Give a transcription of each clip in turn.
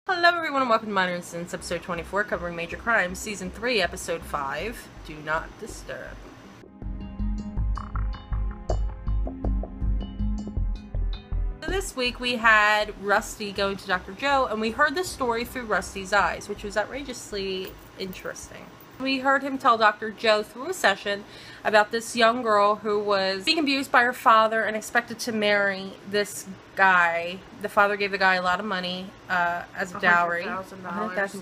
Hello everyone and welcome to Minor Incidents, episode 24, covering major crimes, season 3, episode 5, Do Not Disturb. So this week we had Rusty going to Dr. Joe, and we heard the story through Rusty's eyes, which was outrageously interesting. We heard him tell Dr. Joe through a session about this young girl who was being abused by her father and expected to marry this guy. The father gave the guy a lot of money as a dowry. $100,000. That's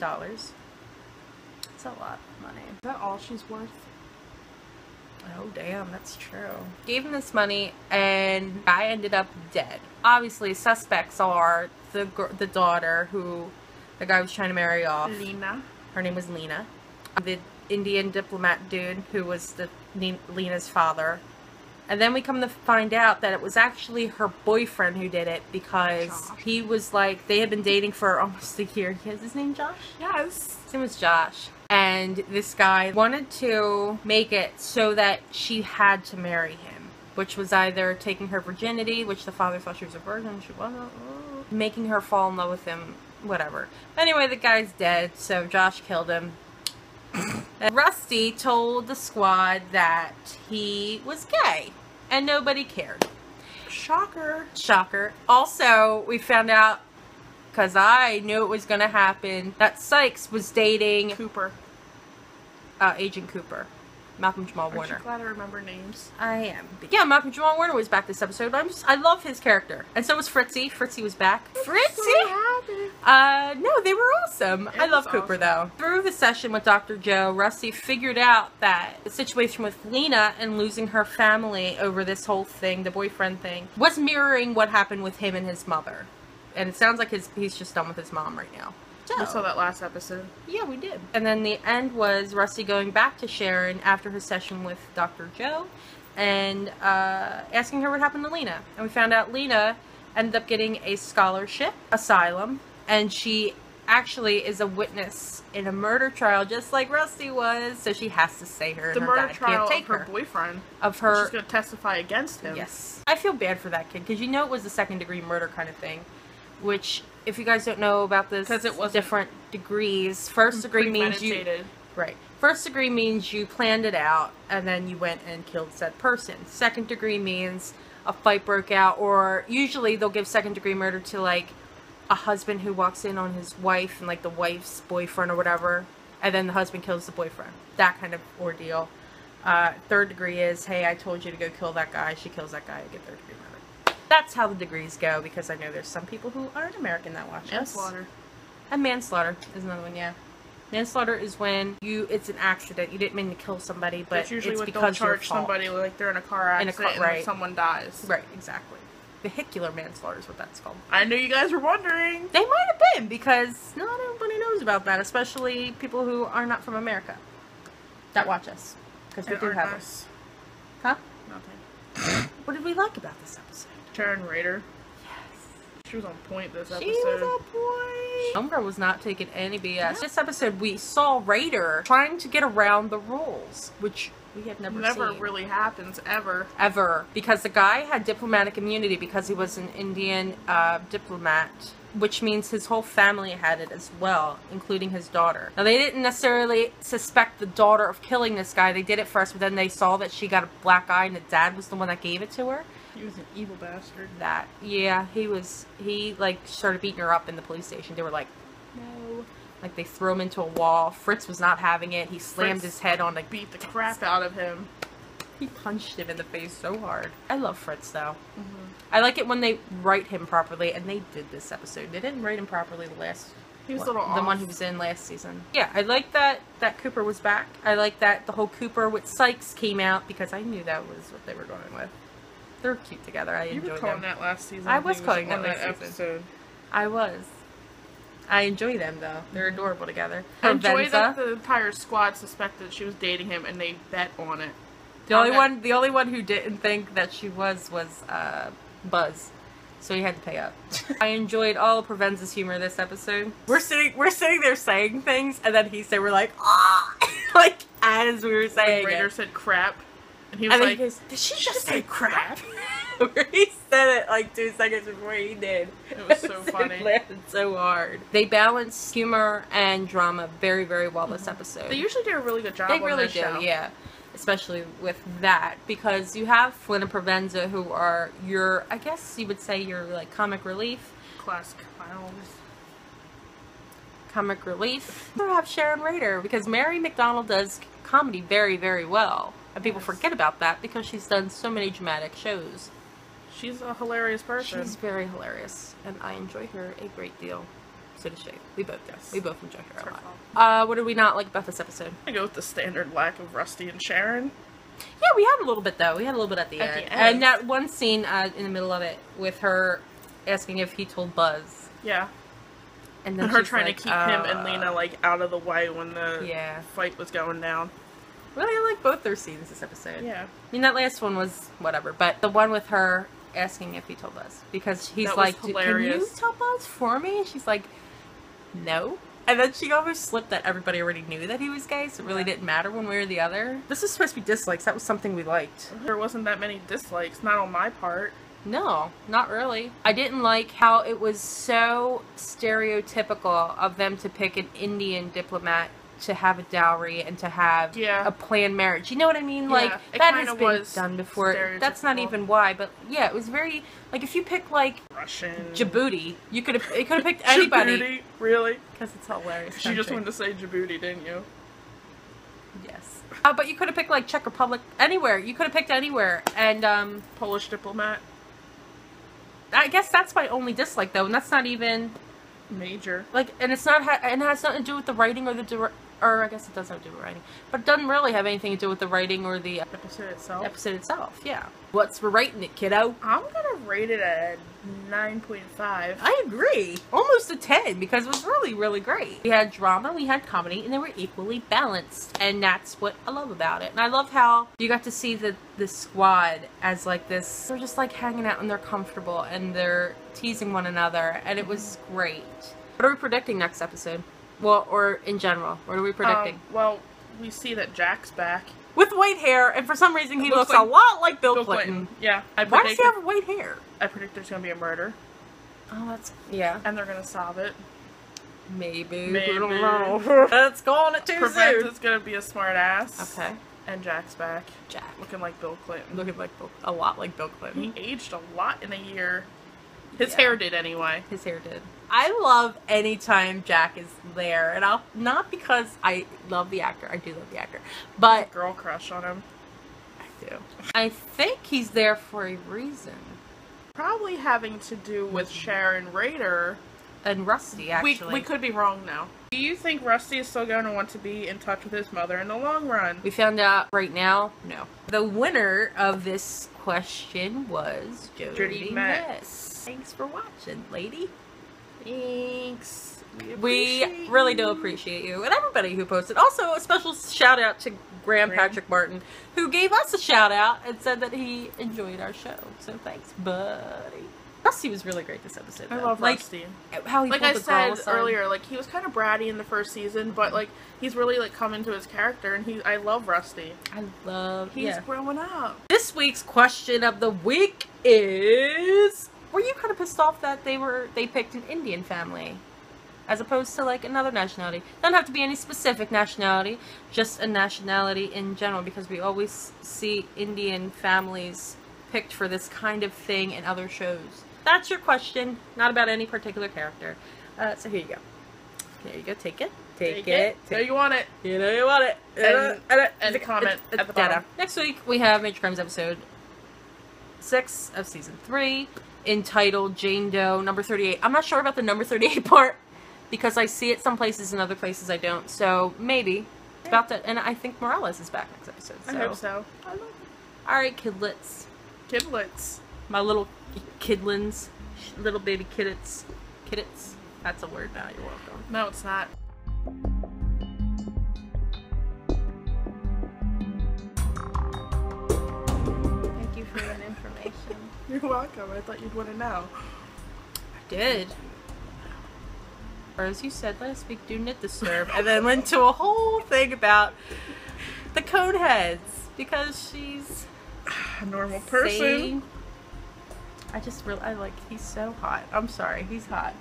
a lot of money. Is that all she's worth? Oh damn, that's true. Gave him this money and the guy ended up dead. Obviously, suspects are the daughter who the guy was trying to marry off. Lena. Her name was Lena. The Indian diplomat dude who was Lena's father. And then we come to find out that it was actually her boyfriend who did it because Josh. He was like, they had been dating for almost a year. Is his name Josh? Yes. His name was Josh. And this guy wanted to make it so that she had to marry him, which was either taking her virginity, which the father thought she was a virgin, she wasn't, making her fall in love with him, whatever. Anyway, the guy's dead, so Josh killed him. And Rusty told the squad that he was gay, and nobody cared. Shocker. Shocker. Also, we found out, because I knew it was going to happen, that Sykes was dating Cooper. Agent Cooper. Malcolm-Jamal Warner. Aren't you glad I remember names? I am. But yeah, Malcolm-Jamal Warner was back this episode. I love his character. And so was Fritzy. Fritzy was back. Fritzy? So happy. No, they were awesome. I love Cooper, though. Through the session with Dr. Joe, Rusty figured out that the situation with Lena and losing her family over this whole thing, the boyfriend thing, was mirroring what happened with him and his mother. And it sounds like he's just done with his mom right now. So, We saw that last episode. yeah, we did. And then the end was Rusty going back to Sharon after his session with Dr. Joe and asking her what happened to Lena. And we found out Lena ended up getting a scholarship, asylum, and she actually is a witness in a murder trial just like Rusty was, so she has to stay her. The and her murder dad trial can't take of her her. boyfriend. Of her. She's going to testify against him. Yes. I feel bad for that kid, because you know it was a second-degree murder kind of thing, which, if you guys don't know about this, because it was different degrees. First degree means you... Right. First degree means you planned it out, and then you went and killed said person. Second degree means a fight broke out, or usually they'll give second degree murder to, like, a husband who walks in on his wife and, like, the wife's boyfriend or whatever, and then the husband kills the boyfriend. That kind of ordeal. Third degree is, hey, I told you to go kill that guy. She kills that guy. I get third degree murder. That's how the degrees go, because I know there's some people who aren't American that watch us. Manslaughter. And manslaughter is another one, yeah. Manslaughter is when it's an accident. You didn't mean to kill somebody, but That's usually it's what because they'll your charge fault. somebody like they're in a car accident right. and someone dies. Right, exactly. Vehicular manslaughter is what that's called. I knew you guys were wondering. They might have been, because not everybody knows about that, especially people who are not from America that watch us. Because we do have us. Huh? Nothing. What did we like about this episode? Sharon Rader. Yes. She was on point this episode. She was on point. Homegirl was not taking any BS. Yeah. This episode, we saw Raider trying to get around the rules, which we had never seen. Really happens, ever. Ever. Because the guy had diplomatic immunity because he was an Indian diplomat, which means his whole family had it as well, including his daughter. Now, they didn't necessarily suspect the daughter of killing this guy. They did it first, but then they saw that she got a black eye and the dad was the one that gave it to her. He was an evil bastard. Yeah, he like started beating her up in the police station. They were like, no. Like, they threw him into a wall. Fritz was not having it. He slammed his head on the... Beat the crap out of him. He punched him in the face so hard. I love Fritz, though. I like it when they write him properly, and they did this episode. They didn't write him properly the last... He was a little off. The one he was in last season. Yeah, I like that Cooper was back. I like that the whole Cooper with Sykes came out, because I knew that was what they were going with. They're cute together. I enjoyed them. You were calling that last season. I was calling that last episode. I was. I enjoy them, though. They're adorable together. I enjoy that the entire squad suspected she was dating him, and they bet on it. The only one who didn't think that she was Buzz. So he had to pay up. I enjoyed all of Provenz's humor this episode. We're sitting there saying things, and then we're like, ah, like as we were saying Raider it. said crap, and he was like, he goes, did she just say crap? Where he said it like 2 seconds before he did. It was so funny. It landed so hard. They balance humor and drama very, very well this episode. They usually do a really good job They on really this do, show. yeah. Especially with that, because you have Flynn and Provenza, who are your, I guess you would say, your like comic relief. Classic clowns. Comic relief. You have Sharon Rader, because Mary McDonnell does comedy very, very well. And people forget about that because she's done so many dramatic shows. She's a hilarious person. She's very hilarious, and I enjoy her a great deal. So does Shay. We both do. We both enjoy her a lot. What did we not like about this episode? I go with the standard lack of Rusty and Sharon. Yeah, we had a little bit, though. We had a little bit at the end. And that one scene in the middle of it with her asking if he told Buzz. Yeah. And then her trying to keep him and Lena, like, out of the way when the fight was going down. Really, I like both their scenes this episode. Yeah. I mean, that last one was whatever, but the one with her asking if he told Buzz. Because he's like, can you tell Buzz for me? And she's like, no. And then she almost slipped that everybody already knew that he was gay, so it really didn't matter one way or the other. This is supposed to be dislikes. That was something we liked. There wasn't that many dislikes, not on my part. No, not really. I didn't like how it was so stereotypical of them to pick an Indian diplomat to have a dowry and to have a planned marriage. You know what I mean? Like, that has been done before. That's not even why, but yeah, it was very, like, if you pick, like, Russian, Djibouti, you could have picked anybody. Djibouti? Really? Because it's hilarious. You just wanted to say Djibouti, didn't you? Yes. But you could have picked, like, Czech Republic, anywhere. You could have picked anywhere. And, Polish diplomat. I guess that's my only dislike, though, and that's not even major. Like, and it's not, and it has nothing to do with the writing or the or I guess it does have to do with writing, but it doesn't really have anything to do with the writing or the episode itself. Yeah. What's for rating it, kiddo? I'm gonna rate it at 9.5. I agree. Almost a 10, because it was really, really great. We had drama, we had comedy, and they were equally balanced, and that's what I love about it. And I love how you got to see the squad as like this, they're just like hanging out and they're comfortable and they're teasing one another, and it was great. What are we predicting next episode? Well, or in general, what are we predicting? Well, we see that Jack's back. With white hair, and for some reason he looks like, a lot like Bill Clinton. Yeah. Why does he have white hair? I predict there's going to be a murder. Oh, that's... Yeah. And they're going to solve it. Maybe. I don't know. That's calling it too soon. It's going to be a smart ass. Okay. And Jack's back. Jack. Looking like Bill Clinton. Looking like a lot like Bill Clinton. He aged a lot in a year. His hair did anyway. His hair did. I love anytime Jack is there, and not because I love the actor. I do love the actor, but girl crush on him. I do. I think he's there for a reason. Probably having to do with Sharon Rader and Rusty. Actually, we could be wrong now. Do you think Rusty is still going to want to be in touch with his mother in the long run? We found out right now. No. The winner of this question was Jody Metz. Thanks for watching, lady. Thanks. We really do appreciate you and everybody who posted. Also, a special shout out to Graham Patrick Martin, who gave us a shout out and said that he enjoyed our show. So thanks, buddy. Rusty was really great this episode. I love Rusty. How he like I said earlier, like he was kind of bratty in the first season, but like he's really like come into his character, and I love Rusty. He's growing up. This week's question of the week is: were you kind of pissed off that they picked an Indian family as opposed to like another nationality? Doesn't have to be any specific nationality, just a nationality in general, because we always see Indian families picked for this kind of thing in other shows. That's your question, not about any particular character. So here you go. There you go. Take it. Take it. There you want it. You know you want it. And comment at the bottom. Next week we have Major Crimes episode 6 of season 3, entitled Jane Doe number 38. I'm not sure about the number 38 part because I see it some places and other places I don't. So maybe it's about that. And I think Morales is back next episode. So. I hope so. I love it. All right, kidlets. Kidlets. My little kidlins, little baby kiddits. Kiddits. That's a word now. You're welcome. No, it's not. Thank you for that information. You're welcome. I thought you'd want to know. I did. Or as you said last week, do not disturb. And then went to a whole thing about the Coneheads because she's a normal person. he's so hot. I'm sorry, he's hot.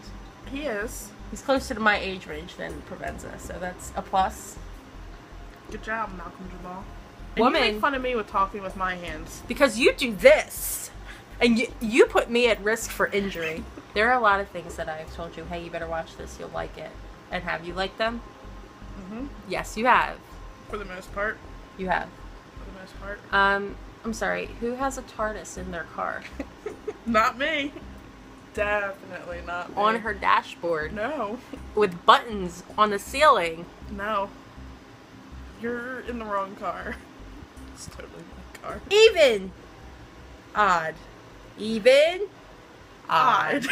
He is. He's closer to my age range than Provenza, so that's a plus. Good job, Malcolm-Jamal. And you make fun of me with talking with my hands. Because you do this! And you put me at risk for injury. There are a lot of things that I've told you, hey, you better watch this, you'll like it. And have you liked them? Mm-hmm. Yes, you have. For the most part. You have. For the most part. I'm sorry, who has a TARDIS in their car? Not me. Definitely not me. On her dashboard. No. With buttons on the ceiling. No. You're in the wrong car. It's totally my car. Even. Odd. Even. Odd.